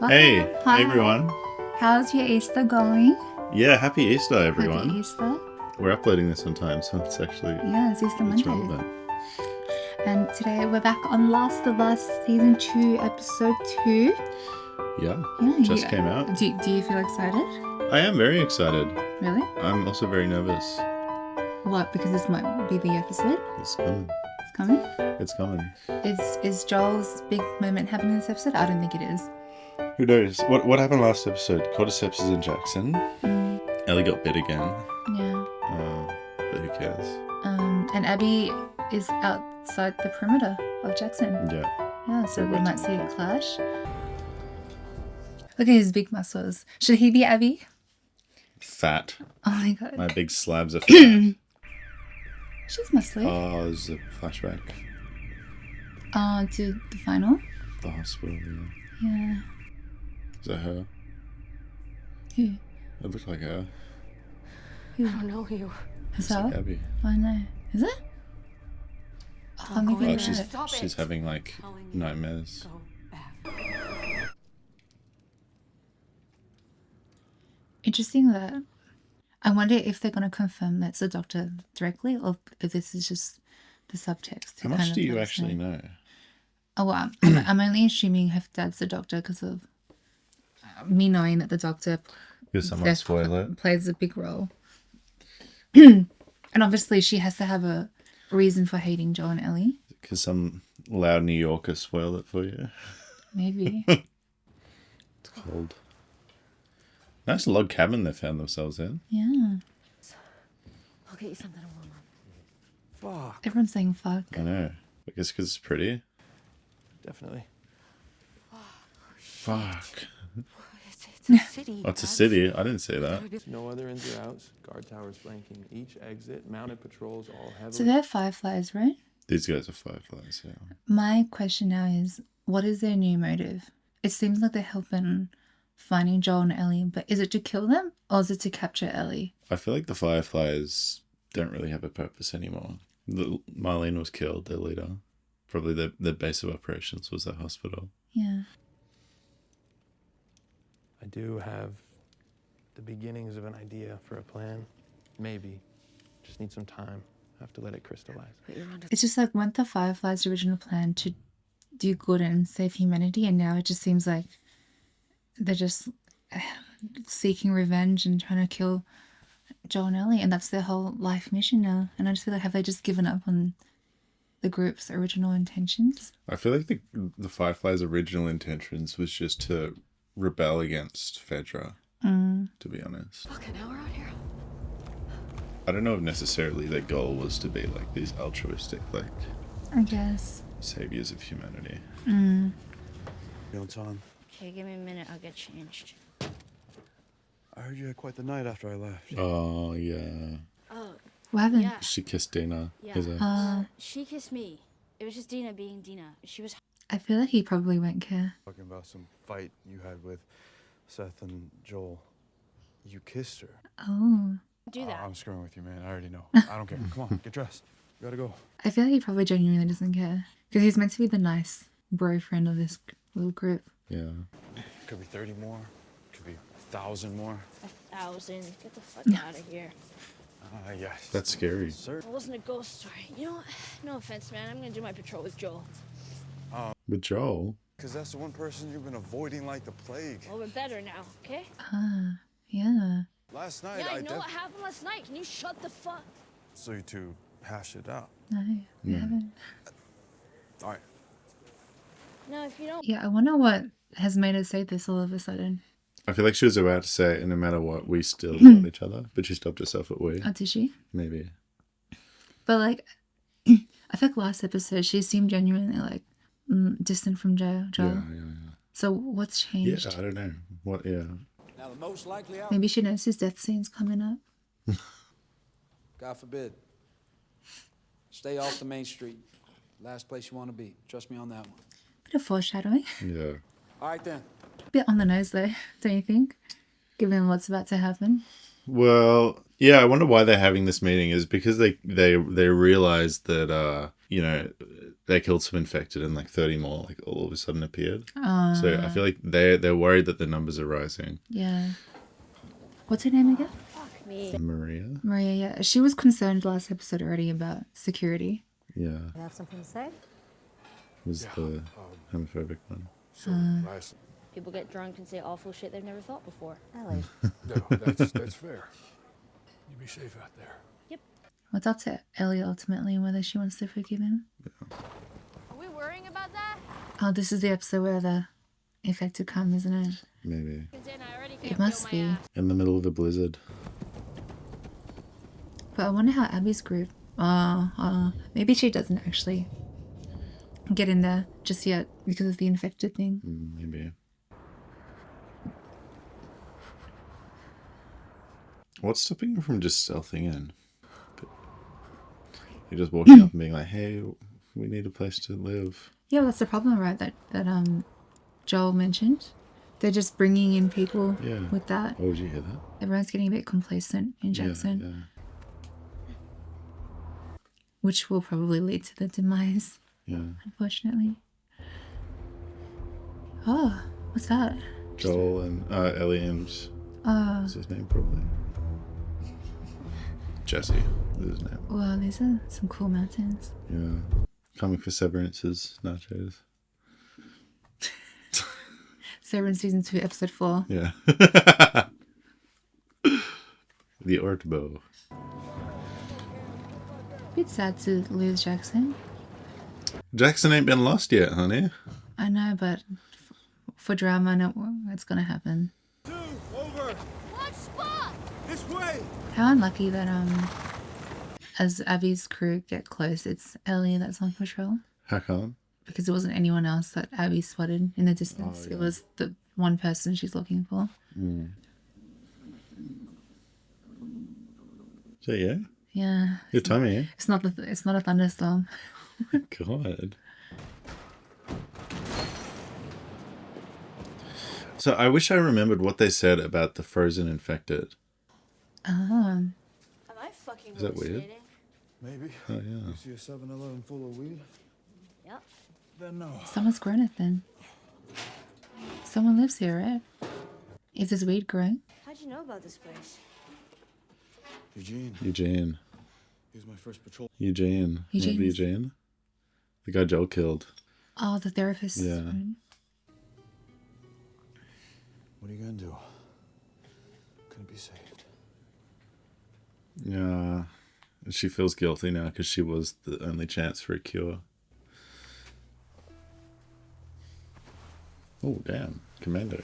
Hey, Hi. hey everyone. How's your Easter going? Yeah, happy Easter, everyone. Happy Easter. We're uploading this on time, so it's actually Yeah, it's Easter Monday. relevant. And today we're back on Last of Us Season 2, Episode 2. Yeah, Yeah, just came out. Do you feel excited? I am very excited. Really? I'm also very nervous. What? Because this might be the episode? It's coming. It's coming? It's coming. Is Joel's big moment happening in this episode? I don't think it is. Who knows? What happened last episode? Cordyceps is in Jackson. Ellie got bit again. Yeah. But who cares? And Abby is outside the perimeter of Jackson. Yeah. Yeah, so we might see a clash. Look at his big muscles. Should he be Abby? Fat. Oh my god. My big slabs of fat. She's muscly. Oh, there's a flashback. To the final? The hospital, yeah. Yeah. Is that her? Who? It looked like her. Who? I don't know you. It's Herself? like Abby. I know. Is it? Oh, maybe Oh, not. she's having like nightmares. Go back. Interesting that. I wonder if they're going to confirm that's the doctor directly or if this is just the subtext. How much do you actually know? Oh, well, I'm only assuming her dad's the doctor because of me knowing that the doctor Because someone spoil it. plays a big role. And obviously she has to have a reason for hating Joel and Ellie. Because some loud New Yorker spoiled it for you. Maybe. It's cold. Nice log cabin they found themselves in. Yeah. I'll get you something to warm up. Fuck. Everyone's saying fuck. I know. I guess because it's pretty. Definitely. Fuck. It's a city. Oh, it's a city. I didn't say that. No other ins or outs. Guard towers flanking each exit. Mounted patrols all heavily. So they're Fireflies, right? These guys are fireflies, yeah. My question now is, what is their new motive? It seems like they're helping finding Joel and Ellie, but is it to kill them or is it to capture Ellie? I feel like the fireflies don't really have a purpose anymore. Marlene was killed, their leader. Probably their base of operations was that hospital. Yeah. I do have the beginnings of an idea for a plan. Maybe. Just need some time. Have to let it crystallize. But you're onto It's just like weren't the Fireflies' original plan to do good and save humanity, and now it just seems like they're just seeking revenge and trying to kill Joel and Ellie, and that's their whole life mission now. And I just feel like, have they just given up on the group's original intentions? I feel like the fireflies' original intentions was just to rebel against Fedra, to be honest. fucking hour out here. I don't know if necessarily their goal was to be like these altruistic, like I guess. saviors of humanity. You on time? Okay, give me a minute. I'll get changed. I heard you had quite the night after I left. Oh, yeah. Oh, What happened? yeah. She kissed Dina. Yeah. His ex. She kissed me. It was just Dina being Dina. She was. I feel like he probably won't care. Talking about some fight you had with Seth and Joel. You kissed her. Oh. Do that. I'm screwing with you, man. I already know. I don't care. Come on, get dressed. We gotta go. I feel like he probably genuinely doesn't care. Because he's meant to be the nice bro friend of this little group. Yeah. Could be 30 more. Could be 1,000 more. 1,000. Get the fuck out of here. Yes. That's scary. Sir. It wasn't a ghost story. You know what? No offense, man. I'm gonna do my patrol with Joel. With Joel? Because that's the one person you've been avoiding like the plague. Well, we're better now, okay? Yeah. Last night, Yeah, I I know def- what happened last night. Can you shut the fuck? So you two hash it out. No, we haven't. All right. No, if you don't. Yeah, I wonder what has made her say this all of a sudden. I feel like she was about to say, and no matter what, we still love each other. But she stopped herself at we. Oh, did she? Maybe. But like, I think last episode she seemed genuinely like distant from Joel. Yeah. So what's changed? Yeah, I don't know. What, yeah. Now, the most likely outcome, Maybe she knows his death scene's coming up. God forbid, stay off the main street. Last place you want to be. Trust me on that one. Bit of foreshadowing. Yeah. All right, then. Bit on the nose though, don't you think? Given what's about to happen. Well, yeah, I wonder why they're having this meeting is because they realized that, they killed some infected and like 30 more like all of a sudden appeared. So I feel like they're worried that the numbers are rising. Yeah. What's her name again? Fuck me. Maria? Maria, yeah. She was concerned last episode already about security. Yeah. You have something to say? Was the homophobic one. So last, People get drunk and say awful shit they've never thought before. Ellie. no, that's fair. You be safe out there. What's up to Ellie ultimately, whether she wants to forgive him? Are we worrying about that? Oh, this is the episode where the infected come, isn't it? Maybe. I already It must be. In the middle of a blizzard. But I wonder how Abby's group... maybe she doesn't actually get in there just yet because of the infected thing. Maybe. What's stopping you from just stealthing in? You're just walking up and being like, hey, we need a place to live. Yeah, that's the problem, right? That Joel mentioned. They're just bringing in people Yeah. with that. Oh, did you hear that? Everyone's getting a bit complacent in Jackson, Yeah. which will probably lead to the demise, Yeah. unfortunately. Oh, what's that? Joel and Ellie and what's his name probably? Jesse is his name. Well, these are some cool mountains. Yeah. Coming for Severance's nachos. Severance season 2, episode 4. Yeah. The Ortbo. Bit sad to lose Jackson. Jackson ain't been lost yet, honey. I know, but for drama, no, it's gonna happen. Over! What spot? This way! How unlucky that as Abby's crew get close, it's Ellie that's on patrol. How come? Because it wasn't anyone else that Abby spotted in the distance. It was the one person she's looking for. So yeah, Yeah. your tummy, eh? It's not a thunderstorm. God. So I wish I remembered what they said about the frozen infected. Am I fucking Is that weird? hallucinating? Maybe. Oh yeah. You see a 7-Eleven full of weed? Yep. Then no. Someone's grown it then. Someone lives here, right? If there's weed growing. How'd you know about this place? Eugene. Eugene. He was my first patrol. Eugene. Remember Eugene's- Eugene? The guy Joel killed. Oh, the therapist. Yeah. friend. What are you gonna do? Couldn't be saved. Yeah. She feels guilty now because she was the only chance for a cure. Oh, damn. Commando.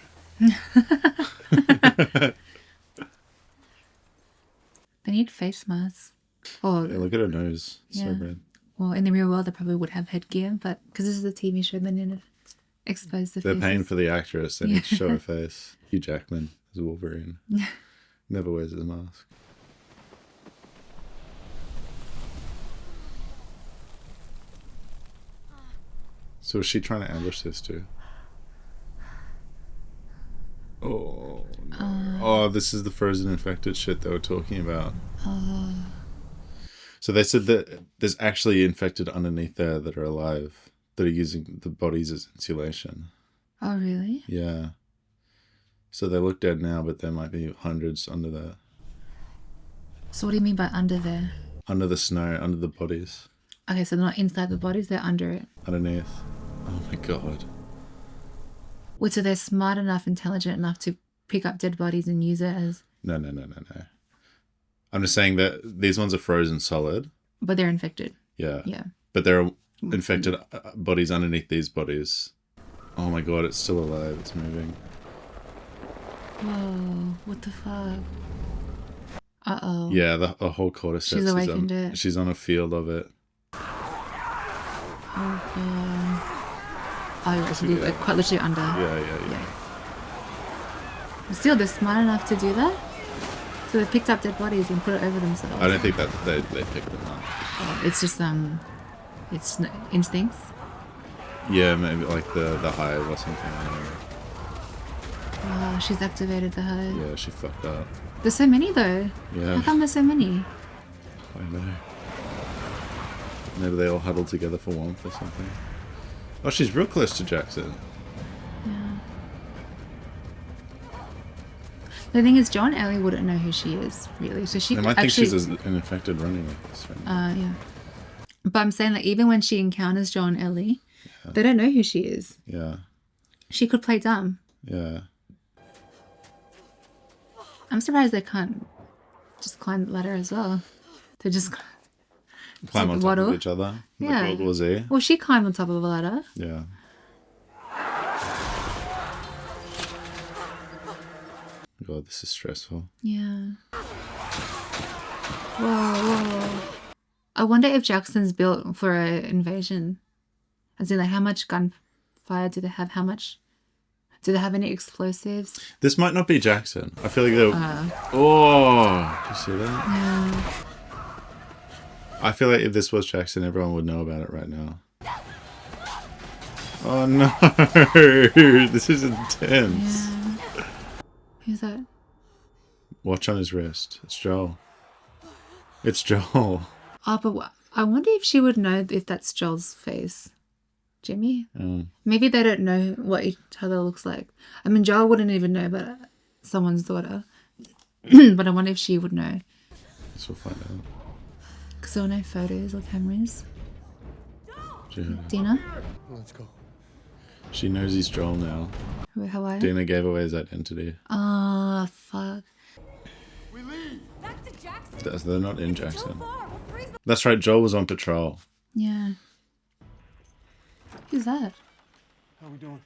They need face masks. Oh, Hey, look at her nose. So Yeah. red. well, in the real world, they probably would have headgear, but because this is a TV show, they need to expose the They're faces. paying for the actress. They need to show her face. Hugh Jackman is Wolverine. Never wears his mask. So is she trying to ambush this too? Oh, no. Oh, this is the frozen infected shit they were talking about. So they said that there's actually infected underneath there that are alive, that are using the bodies as insulation. Oh, really? Yeah. So they look dead now, but there might be hundreds under there. So what do you mean by under there? Under the snow, under the bodies. Okay, so they're not inside the bodies, they're under it. Underneath. Oh my god. Wait, so they're smart enough, intelligent enough to pick up dead bodies and use it as... No. I'm just saying that these ones are frozen solid. But they're infected. Yeah. Yeah. But there are infected bodies underneath these bodies. Oh my god, it's still alive. It's moving. Whoa, what the fuck? Uh-oh. Yeah, the whole cordyceps She's is awakened on, it. she's on a field of it. Oh, God. Oh, yeah, so they're quite literally under. Yeah. But still, they're smart enough to do that? So they picked up dead bodies and put it over themselves. I don't think that they picked them up. Oh, it's just, it's instincts. Yeah, maybe like the hive or something. Wow, she's activated the hive. Yeah, she fucked up. There's so many, though. Yeah. How come there's so many? I know. Maybe they all huddled together for warmth or something. Oh, she's real close to Jackson. Yeah. The thing is, John Ellie wouldn't know who she is, really. So she They could might think actually, she's an infected running like this. Right? yeah. But I'm saying that even when she encounters John Ellie, they don't know who she is. Yeah. She could play dumb. Yeah. I'm surprised they can't just climb the ladder as well. They just Climb like on top waddle. of each other. Yeah. Like World War Z. Well, she climbed on top of a ladder. Yeah. God, this is stressful. Yeah. Whoa. I wonder if Jackson's built for an invasion. As in, like, how much gunfire do they have? Do they have any explosives? This might not be Jackson. I feel like they're... Oh! Do you see that? Yeah. I feel like if this was Jackson, everyone would know about it right now. Oh no! This is intense. Yeah. Who's that? Watch on his wrist. It's Joel. It's Joel. Oh, but I wonder if she would know if that's Joel's face. Jimmy? Maybe they don't know what each other looks like. I mean, Joel wouldn't even know about someone's daughter. But I wonder if she would know. Guess we'll find out. Because there were no photos or cameras. Dina? Let's go. She knows he's Joel now. How are you? Dina gave away his identity. Oh, fuck. They're not in Jackson. That's right, Joel was on patrol. Yeah. Who's that? How we doing?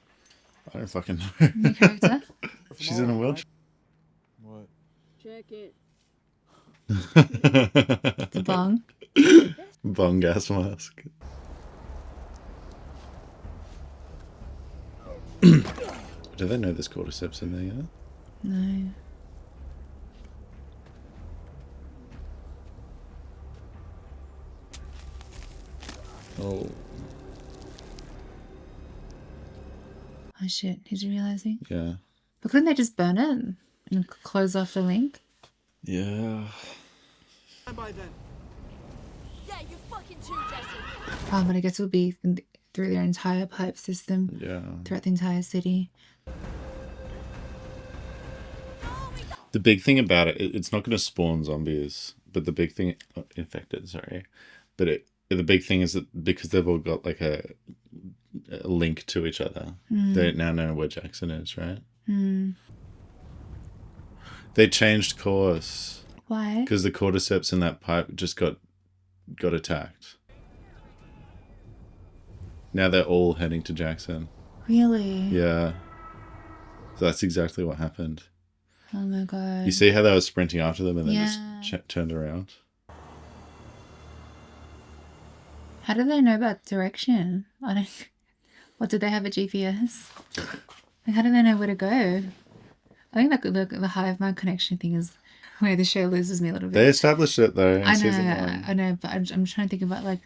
I don't fucking know. New character? She's in a wheelchair. What? Check it. The bong. Bong gas mask. Do they know there's cordyceps in there yet? No. Oh. Oh shit, he's realizing. Yeah. But couldn't they just burn it and close off the link? Yeah. Yeah, you fucking too, Jesse. Oh, but I guess it would be through their entire pipe system. Yeah. Throughout the entire city. The big thing about it, it's not going to spawn zombies, but the big thing, infected, sorry, but the big thing is that because they've all got like a link to each other, they now know where Jackson is, right? They changed course. Why? Because the cordyceps in that pipe just got attacked. Now they're all heading to Jackson. Really? Yeah. So that's exactly what happened. Oh my god. You see how they were sprinting after them and then Yeah. just turned around? How do they know about direction? I don't... What, did they have a GPS? Like, how do they know where to go? I think the hive mind connection thing is where the show loses me a little bit. They established it though in I season 1. know, but I'm trying to think about like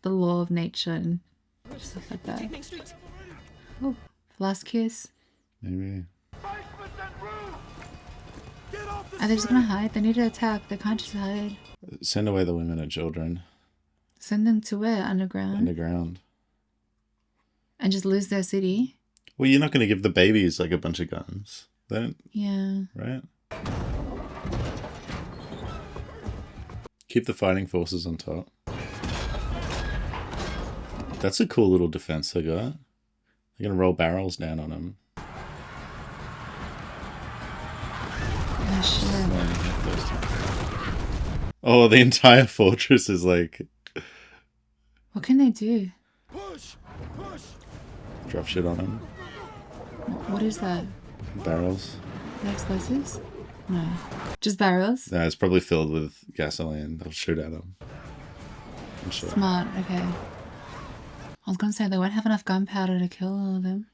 the law of nature and stuff like that. Oh, last kiss. Maybe. Are they just gonna hide? They need to attack. They can't just hide. Send away the women and children. Send them to where? Underground? Underground. And just lose their city? Well, you're not going to give the babies like a bunch of guns. They don't, Yeah. right? Keep the fighting forces on top. That's a cool little defense they got. They're going to roll barrels down on them. Oh, shit. Oh, the entire fortress is like... What can they do? Drop shit on them. What is that? Barrels. The explosives? No. Just barrels? No, it's probably filled with gasoline. They'll shoot at them. I'm sure. Smart, okay. I was gonna say they won't have enough gunpowder to kill all of them.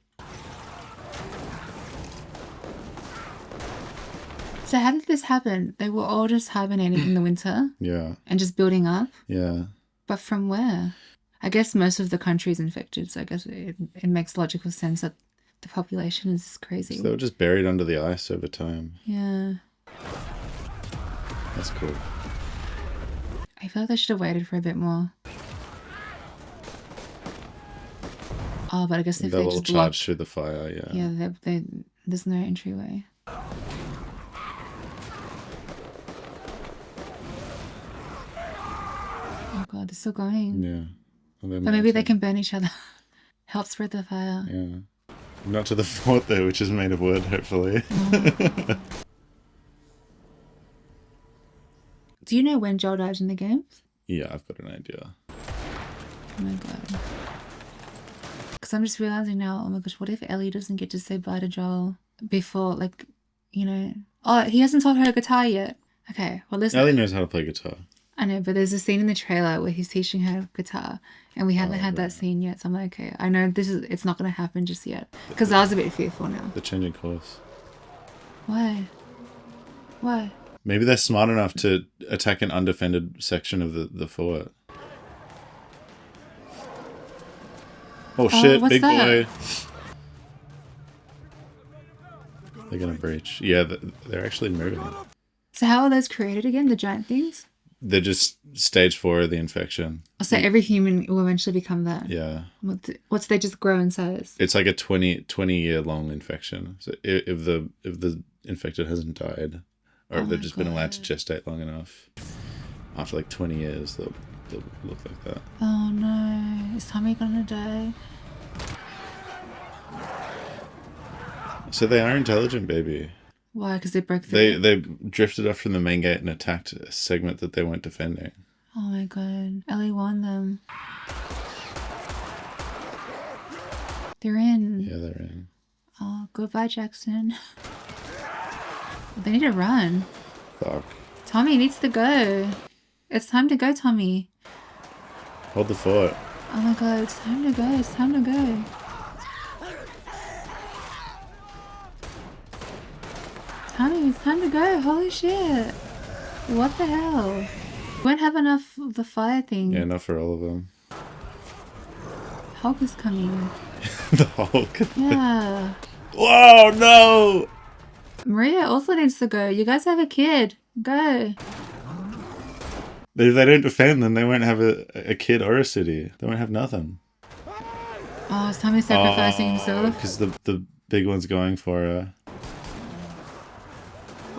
So how did this happen? They were all just hibernating in the winter Yeah. and just building up? Yeah. But from where? I guess most of the country is infected, so I guess it makes logical sense that the population is crazy. So they were just buried under the ice over time. Yeah. That's cool. I feel like they should have waited for a bit more. Oh, but I guess if They'll they all just block, charge through the fire, yeah. yeah, there's no entryway. Oh god, they're still going. Yeah. Well, But maybe they can burn each other. Help spread the fire. Yeah. Not to the fort though, which is made of wood, hopefully. Do you know when Joel died in the games? Yeah, I've got an idea. Oh my god. Because I'm just realizing now, oh my gosh, what if Ellie doesn't get to say bye to Joel before, like, you know... Oh, he hasn't taught her guitar yet. Okay, well, listen. Ellie knows how to play guitar. I know, but there's a scene in the trailer where he's teaching her guitar, and we haven't had that scene yet, so I'm like, okay, I know it's not going to happen just yet. Because I was a bit fearful now. The changing course. Why? Why? Maybe they're smart enough to attack an undefended section of the fort. Oh shit, what's big that? boy. They're gonna breach. Yeah, they're actually moving. So how are those created again, the giant things? They're just stage 4 of the infection. So every human will eventually become that? Yeah. What's they just grow in size? It's like a 20-year long infection. So if the infected hasn't died, or if they've just been allowed to gestate long enough, after like 20 years, they'll look like that. Oh no, is Tommy gonna die? So they are intelligent, baby. Why? Because they broke through. They drifted off from the main gate and attacked a segment that they weren't defending. Oh my god, Ellie won them. They're in. Yeah, they're in. Oh, goodbye, Jackson. They need to run. Fuck. Tommy needs to go. It's time to go, Tommy. Hold the fort. Oh my god, it's time to go. It's time to go. Tommy, it's time to go. Holy shit. What the hell? We won't have enough of the fire thing. Yeah, not for all of them. Hulk is coming. The Hulk. Yeah. Whoa, no! Maria also needs to go. You guys have a kid. Go. But if they don't defend, then they won't have a kid or a city. They won't have nothing. Oh, is Tommy sacrificing himself? Because the big one's going for her.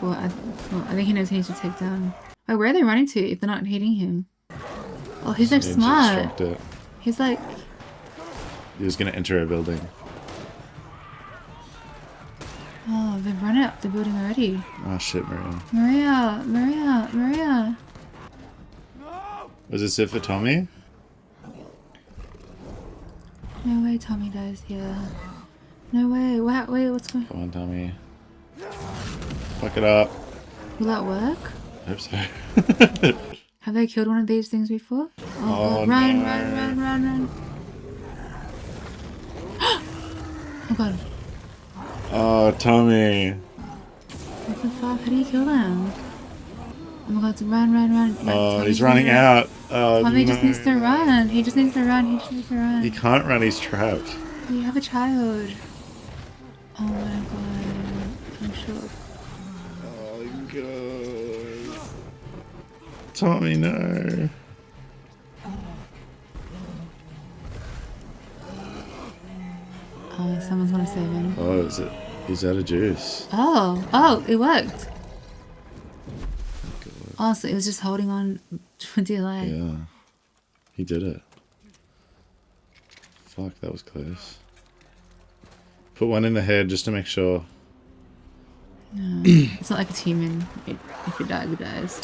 Well, I think he knows he needs to take down. Wait, where are they running to if they're not hitting him? Oh, he's like He needs to smart. distract it. He's like... He was going to enter a building. Oh, they've run up the building already. Oh shit, Maria. Maria. Was this it for Tommy? No way Tommy dies here. No way. Wait, what's going on? Come on, Tommy. Fuck it up. Will that work? I hope so. Have they killed one of these things before? Oh, God. Run. Oh god. Oh, Tommy. What the fuck? How do you kill them? Oh my god, run. Oh, Tommy's he's running out. Oh, Tommy no. just needs to run. He just needs to run. He can't run, he's trapped. You have a child. Oh my god. I'm shocked. Oh, God. Tommy, no. Oh, someone's gonna save him. Oh, is it? He's out of juice. Oh, it worked. Oh, so it was just holding on to dear life. Yeah. He did it. Fuck, that was close. Put one in the head just to make sure. No, it's not like it's human. If it dies, it dies.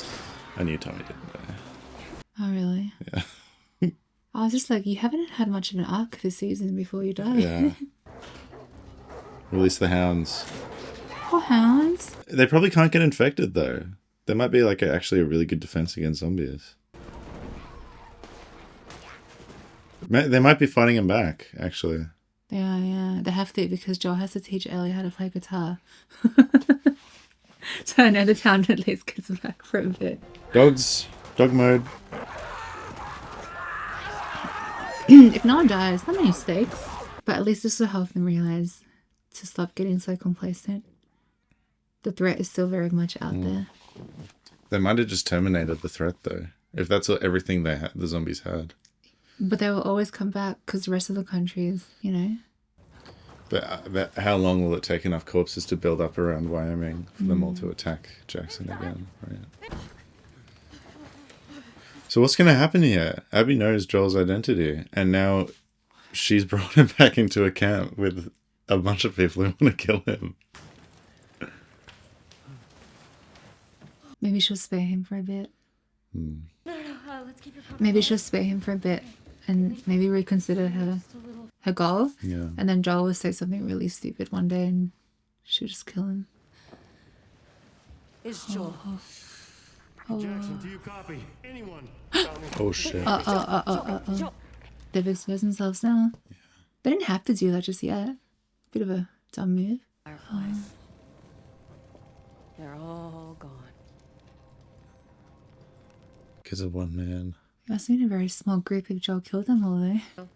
I knew Tommy didn't die. Oh, really? Yeah. I was just like, you haven't had much of an arc this season before you die. Yeah. Release the hounds. Oh, hounds. They probably can't get infected though. There might be like actually a really good defense against zombies. They might be fighting him back, actually. Yeah. They have to because Joel has to teach Ellie how to play guitar. So I know the town at least gets back for a bit. Dogs. Dog mode. If no one dies, not many stakes. But at least this will help them realize to stop getting so complacent. The threat is still very much out there. They might have just terminated the threat though. If that's everything the zombies had. But they will always come back because the rest of the country is, you know. But how long will it take enough corpses to build up around Wyoming for them all to attack Jackson again? Right. So what's going to happen here? Abby knows Joel's identity, and now she's brought him back into a camp with a bunch of people who want to kill him. Maybe she'll spare him for a bit. Let's keep your Maybe she'll spare him for a bit and maybe reconsider her goal. Yeah. And then Joel will say something really stupid one day and she'll just kill him. It's Joel. Jackson, do you copy? Anyone? Oh shit. They've exposed themselves now. Yeah. They didn't have to do that just yet. Bit of a dumb move. Fireflies. They're all gone. Because of one man. It must have been a very small group if Joel killed them all though.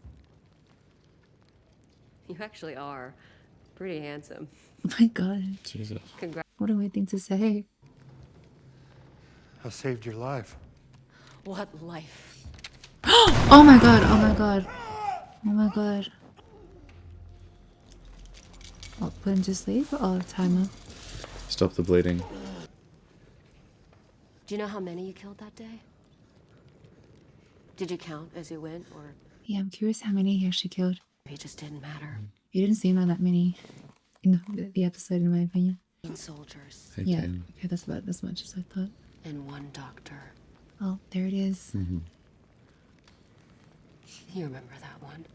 You actually are pretty handsome. Oh my god. Jesus. Congrats. What a weird thing to say. I saved your life. What life? Oh my god, oh my god. Oh my god. What, put him to sleep? Oh, timer. Stop the bleeding. Do you know how many you killed that day? Did you count as you went, or Yeah, I'm curious how many he actually killed. it just didn't matter? It didn't seem like that many in the episode, in my opinion. 18 soldiers 18. Yeah, okay, that's about as much as I thought. and one doctor. Oh, there it is. Mm-hmm. You remember that one?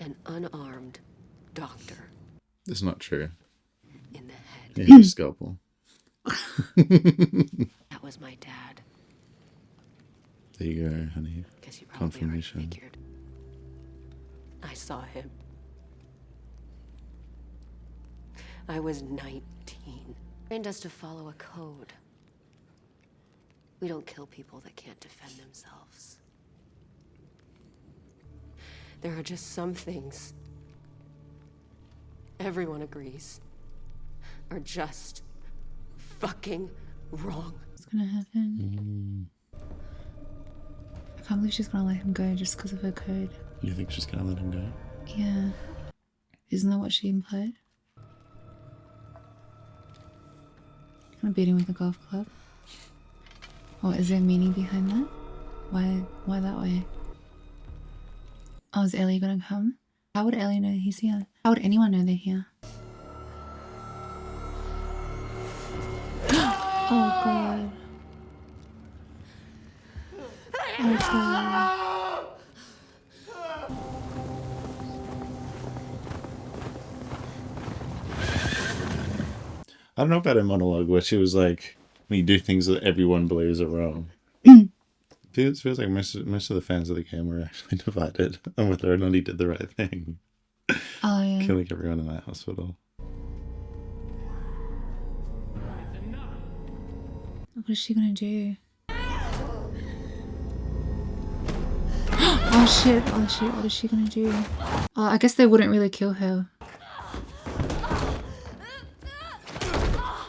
An unarmed doctor It's not true. in the head. Yeah, your scalpel. That was my dad. There you go, honey. Guess you probably already Confirmation. figured. I saw him. I was 19. Trained us to follow a code. We don't kill people that can't defend themselves. There are just some things everyone agrees are just fucking wrong. What's gonna happen? I can't believe she's gonna let him go just because of her code. You think she's gonna let him go? Yeah. Isn't that what she implied? Gonna beat him with a golf club? Or is there meaning behind that? Why that way? Oh, is Ellie gonna come? How would Ellie know he's here? How would anyone know they're here? Oh god. Oh god. I don't know about her monologue where she was like, when you do things that everyone believes are wrong. Feels like most of the fans of the game were actually divided on whether or not he did the right thing. Oh yeah. Killing everyone in that hospital. What is she gonna do? Oh shit, oh shit, what is she gonna do? Oh, I guess they wouldn't really kill her.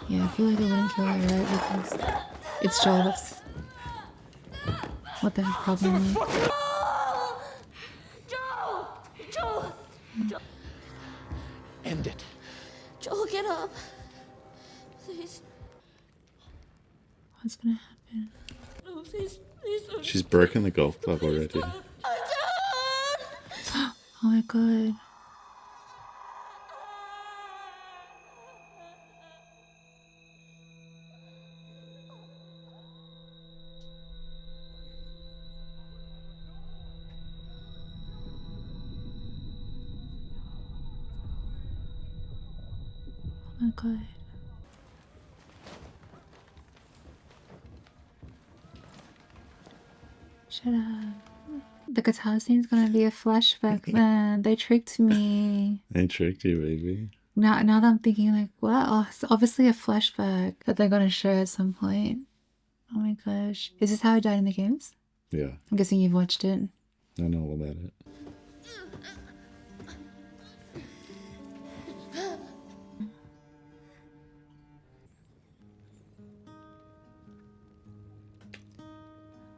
Yeah, I feel like they wouldn't kill her, right? Because it's Joel, that's what the problem is. Joel! End it. Joel, get up. Please. What's gonna happen? No, please don't. She's broken the golf club already. Oh my god. Oh my god. Shut up. The guitar scene's gonna be a flashback, man. They tricked me. They tricked you, baby. Now that I'm thinking like, what? Oh, it's obviously a flashback that they're gonna show at some point. Oh my gosh. Is this how he died in the games? Yeah, I'm guessing you've watched it. I know all about it.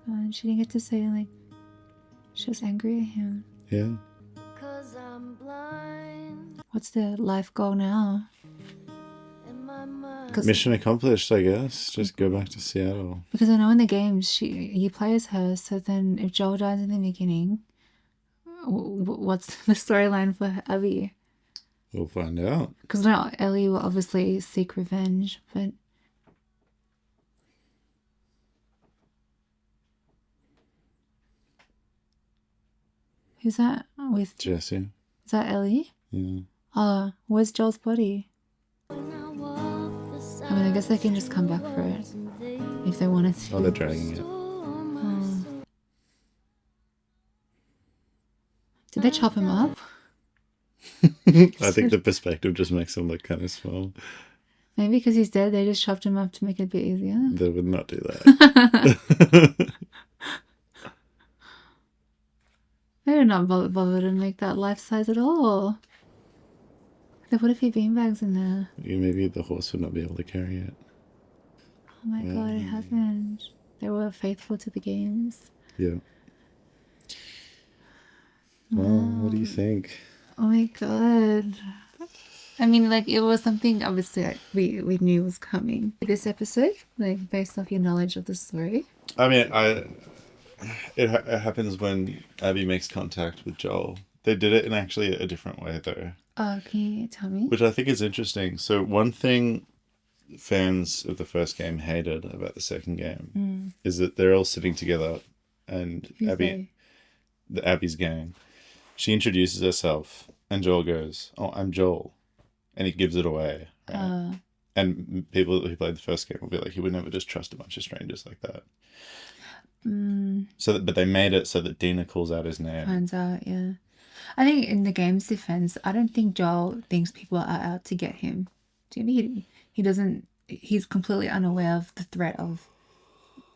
And she didn't get to say like She was angry at him. Yeah. What's their life goal now? Mission accomplished, I guess. Just go back to Seattle. Because I know in the games you play as her, so then if Joel dies in the beginning, what's the storyline for Abby? We'll find out. Because now Ellie will obviously seek revenge, but who's that with? Jesse. Is that Ellie? Yeah. Oh, where's Joel's body? I mean, I guess they can just come back for it if they wanted to. Oh, they're dragging it. Oh. Did they chop him up? I think the perspective just makes him look kind of small. Maybe because he's dead, they just chopped him up to make it a bit easier. They would not do that. They're not bothered to make that life size at all. They would have few beanbags in there. Yeah, maybe the horse would not be able to carry it. Oh my god, it happened. They were faithful to the games. Yeah. Well, what do you think? Oh my god. I mean, like, it was something obviously like, we knew was coming. This episode, like, based off your knowledge of the story. I mean, it happens when Abby makes contact with Joel. They did it in actually a different way, though. Oh, can you tell me? Which I think is interesting. So one thing fans of the first game hated about the second game is that they're all sitting together and Who's Abby, the Abby's gang, she introduces herself and Joel goes, "Oh, I'm Joel," and he gives it away. Right? And people who played the first game will be like, "He would never just trust a bunch of strangers like that." But they made it so that Dina calls out his name. Finds out, yeah. I think in the game's defense, I don't think Joel thinks people are out to get him. Do you mean he doesn't? He's completely unaware of the threat of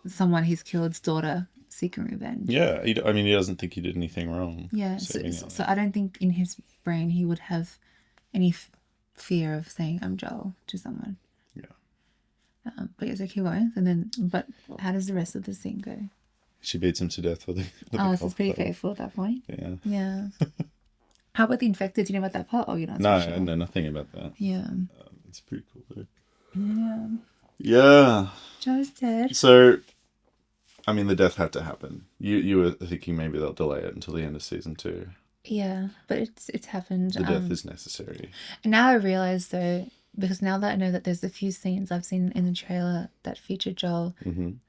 someone he's killed's daughter seeking revenge. Yeah, he doesn't think he did anything wrong. Yeah, so I don't think in his brain he would have any fear of saying I'm Joel to someone. Yeah. But yes, I keep going. But how does the rest of the scene go? She beats him to death with so it's pretty faithful at that point. Yeah. Yeah. How about the infected? Do you know about that part? Oh, you're not No, so sure. I know nothing about that. Yeah. It's pretty cool though. Yeah. Yeah. Joe's dead. So, I mean, the death had to happen. You were thinking maybe they'll delay it until the end of season 2. Yeah, but it's happened. The death is necessary. And now I realize though, because now that I know that there's a few scenes I've seen in the trailer that feature Joel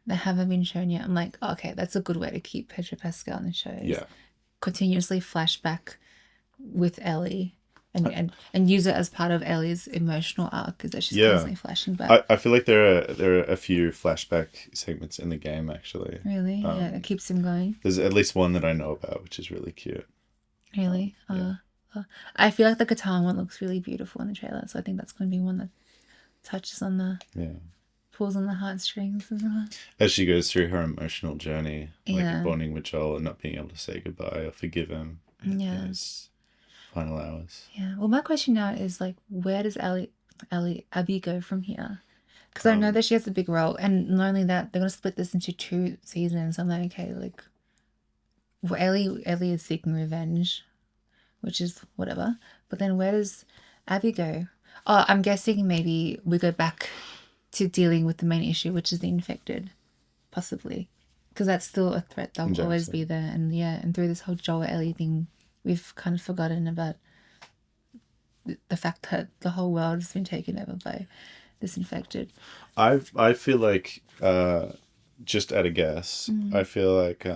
that haven't been shown yet, I'm like, oh, okay, that's a good way to keep Pedro Pascal in the shows. Yeah. Continuously flashback with Ellie and use it as part of Ellie's emotional arc, because that she's constantly flashing back. I feel like there are a few flashback segments in the game actually. Really? Yeah, it keeps him going. There's at least one that I know about, which is really cute. Really? I feel like the guitar one looks really beautiful in the trailer, so I think that's going to be one that touches on the pulls on the heartstrings as well. As she goes through her emotional journey, Yeah. bonding with Joel and not being able to say goodbye or forgive him in his final hours. Yeah. Well, my question now is like, where does Abby go from here? Because I know that she has a big role, and not only that, they're going to split this into 2 seasons. I'm like, okay, like, well, Ellie is seeking revenge, which is whatever. But then where does Abby go? Oh, I'm guessing maybe we go back to dealing with the main issue, which is the infected, possibly. Because that's still a threat. They'll always be there. And and through this whole Joel Ellie thing, we've kind of forgotten about the fact that the whole world has been taken over by this infected. I feel like, just at a guess, I feel like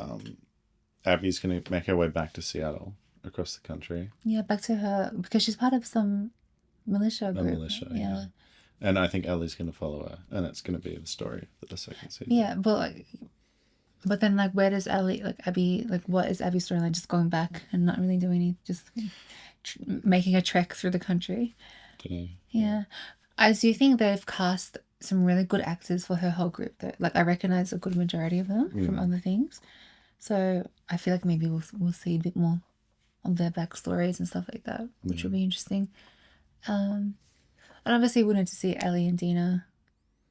Abby's going to make her way back to Seattle, across the country. Yeah, back to her, because she's part of some militia group. A militia, yeah. And I think Ellie's going to follow her, and that's going to be the story for the second season. Yeah, but then, like, where does Abby, what is Abby's storyline? Just going back and not really doing anything, just making a trek through the country. Dunno. Yeah. I do think they've cast some really good actors for her whole group, though. Like, I recognize a good majority of them from other things. So I feel like maybe we'll see a bit more of their backstories and stuff like that, which will be interesting. And obviously we wanted to see Ellie and Dina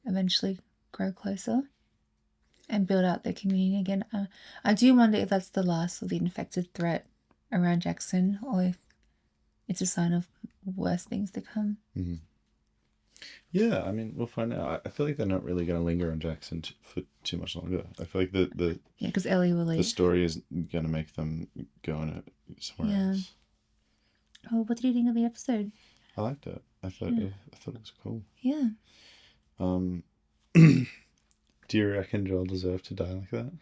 eventually grow closer. and build out their community again. I do wonder if that's the last of the infected threat around Jackson, or if it's a sign of worse things to come. Yeah, I mean, we'll find out. I feel like they're not really going to linger on Jackson for too much longer. I feel like the Yeah, because Ellie will the leave. story is going to make them go in somewhere Yeah. else. Oh, what did you think of the episode? I liked it. I thought it was cool. Yeah. Do you reckon Joel deserved to die like that?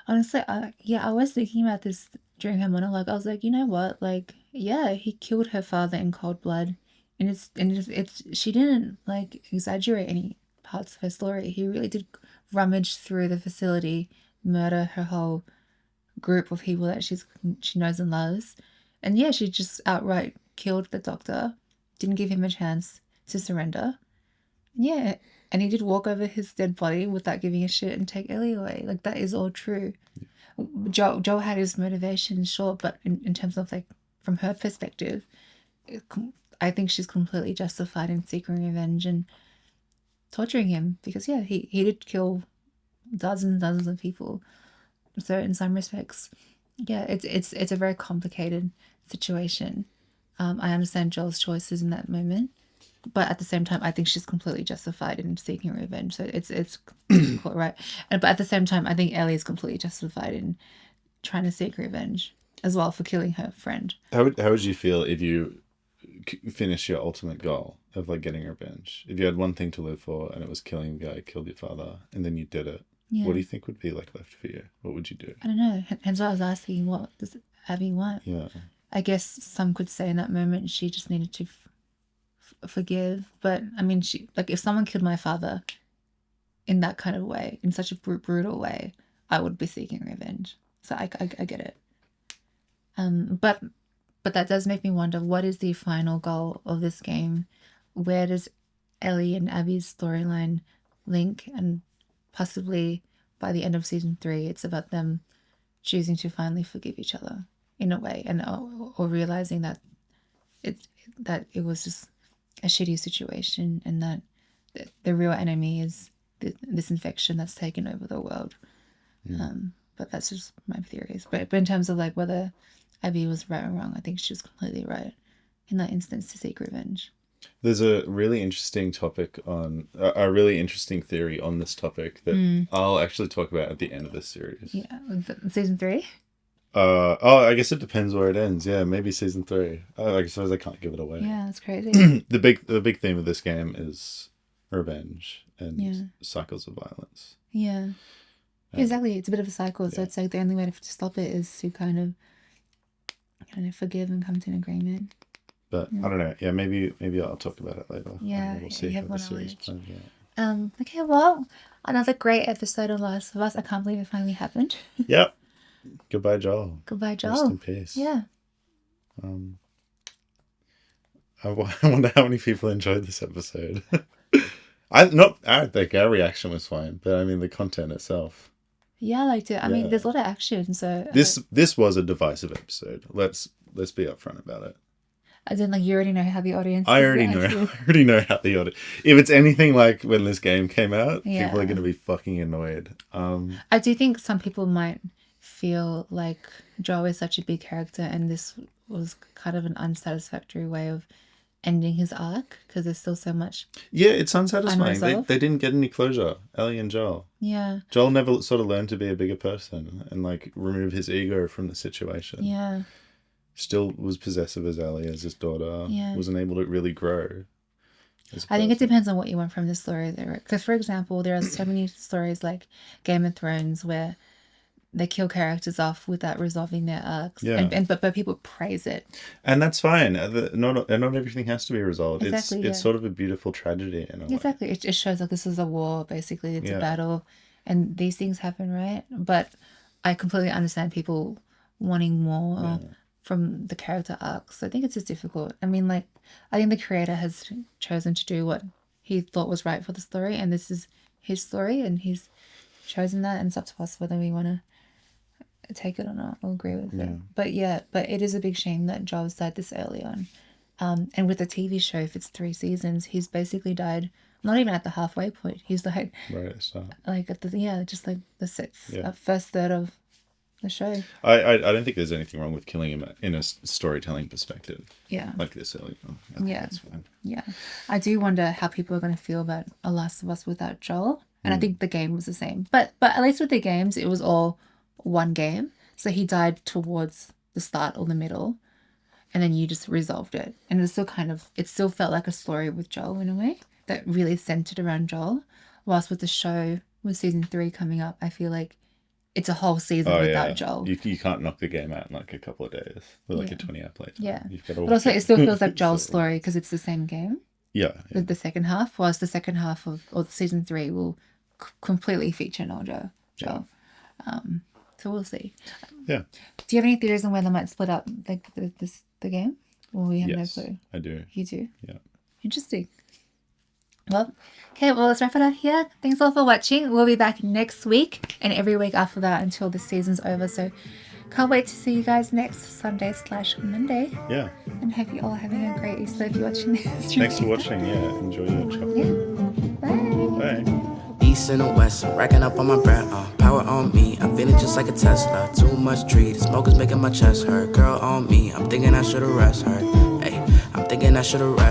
Honestly, I was thinking about this during her monologue. I was like, you know what? Like, yeah, he killed her father in cold blood, and it's she didn't like exaggerate any parts of her story. He really did rummage through the facility, murder her whole group of people that she knows and loves, and yeah, she just outright killed the doctor. Didn't give him a chance to surrender. Yeah, and he did walk over his dead body without giving a shit and take Ellie away. Like, that is all true. Joe had his motivation, sure, but in terms of, like, from her perspective, I think she's completely justified in seeking revenge and torturing him because, yeah, he did kill dozens and dozens of people. So in some respects, yeah, it's a very complicated situation. I understand Joel's choices in that moment, but at the same time, I think she's completely justified in seeking revenge. So it's difficult, right? But at the same time, I think Ellie is completely justified in trying to seek revenge as well for killing her friend. How would you feel if you finish your ultimate goal of like getting revenge? If you had one thing to live for and it was killing the guy who killed your father, and then you did it, what do you think would be like left for you? What would you do? I don't know. Hence why I was asking, what does Abby want? Yeah. I guess some could say in that moment she just needed to forgive. But I mean, she, like, if someone killed my father in that kind of way, in such a brutal way, I would be seeking revenge. So I get it. But that does make me wonder, what is the final goal of this game? Where does Ellie and Abby's storyline link? And possibly by the end of season 3, it's about them choosing to finally forgive each other in a way, and or realizing that it was just a shitty situation, and that the real enemy is this infection that's taken over the world. But that's just my theories. But in terms of like whether Abby was right or wrong, I think she was completely right in that instance to seek revenge. There's a really interesting topic on a really interesting theory on this topic that I'll actually talk about at the end of this series. Yeah, season 3. I guess it depends where it ends. Yeah, maybe season 3. I suppose I can't give it away. Yeah, that's crazy. The big theme of this game is revenge and cycles of violence. Yeah. Exactly. It's a bit of a cycle. So it's like the only way to stop it is to kind of forgive and come to an agreement. But I don't know. Yeah, maybe I'll talk about it later. Yeah, we'll see you have how more the series knowledge. plans out. Okay, well, another great episode of Last of Us. I can't believe it finally happened. Yep. Goodbye, Joel. Goodbye, Joel. Rest in peace. Yeah. I wonder how many people enjoyed this episode. I don't think our reaction was fine, but I mean the content itself. Yeah, I liked it. I mean, there's a lot of action, so This was a divisive episode. Let's be upfront about it. as in, like, you already know how the audience. I already know how the audience. If it's anything like when this game came out, Yeah. people are going to be fucking annoyed. I do think some people might feel like Joel is such a big character, and this was kind of an unsatisfactory way of ending his arc because there's still so much. Yeah, it's unsatisfying. Unresolved. They didn't get any closure. Ellie and Joel. Yeah. Joel never sort of learned to be a bigger person and like remove his ego from the situation. Yeah. Still was possessive as Ellie, as his daughter. Yeah. Wasn't able to really grow. I think it depends on what you want from the story there. Because, for example, there are so many stories like Game of Thrones where they kill characters off without resolving their arcs. Yeah. But people praise it. And that's fine. Not everything has to be resolved. Exactly, it's sort of a beautiful tragedy in a way. Exactly. It shows like this is a war, basically. It's Yeah. a battle. And these things happen, right? But I completely understand people wanting more from the character arcs. So I think it's just difficult. I mean, like, I think the creator has chosen to do what he thought was right for the story. And this is his story. And he's chosen that. And it's up to us whether we want to take it or not or agree with it. But it is a big shame that Joel died this early on. And with the TV show, if it's 3 seasons, he's basically died not even at the halfway point. He's like So at the just like the Yeah. first third of the show. I don't think there's anything wrong with killing him in a storytelling perspective. Yeah. Like this early on. I think Yeah. that's fine. Yeah. I do wonder how people are going to feel about A Last of Us without Joel. And I think the game was the same. But at least with the games, it was all one game. So he died towards the start or the middle. And then you just resolved it. And it still it still felt like a story with Joel in a way that really centered around Joel. Whilst with the show, with season 3 coming up, I feel like it's a whole season without Joel. You can't knock the game out in like a couple of days or like a 20-hour playtime. Yeah. You've got But also it still feels like Joel's story because it's the same game. Yeah. The second half, whilst the second half of season 3 will completely feature Joel. So we'll see. Yeah. Do you have any theories on when they might split up the game? Or we have Yes, no clue? I do. You do? Yeah. Interesting. Well, okay, well, let's wrap it up here. Thanks all for watching. We'll be back next week and every week after that until the season's over. So can't wait to see you guys next Sunday/Monday. Yeah. And hope you all having a great Easter if you're watching this. Thanks for watching. Yeah. Enjoy your chocolate. Yeah. Bye. Bye. East and the west, racking up on my bread, power on me, I'm feeling just like a Tesla. Too much tree, the smoke is making my chest hurt. Girl on me, I'm thinking I should've rest her. Hey, I'm thinking I should've rest.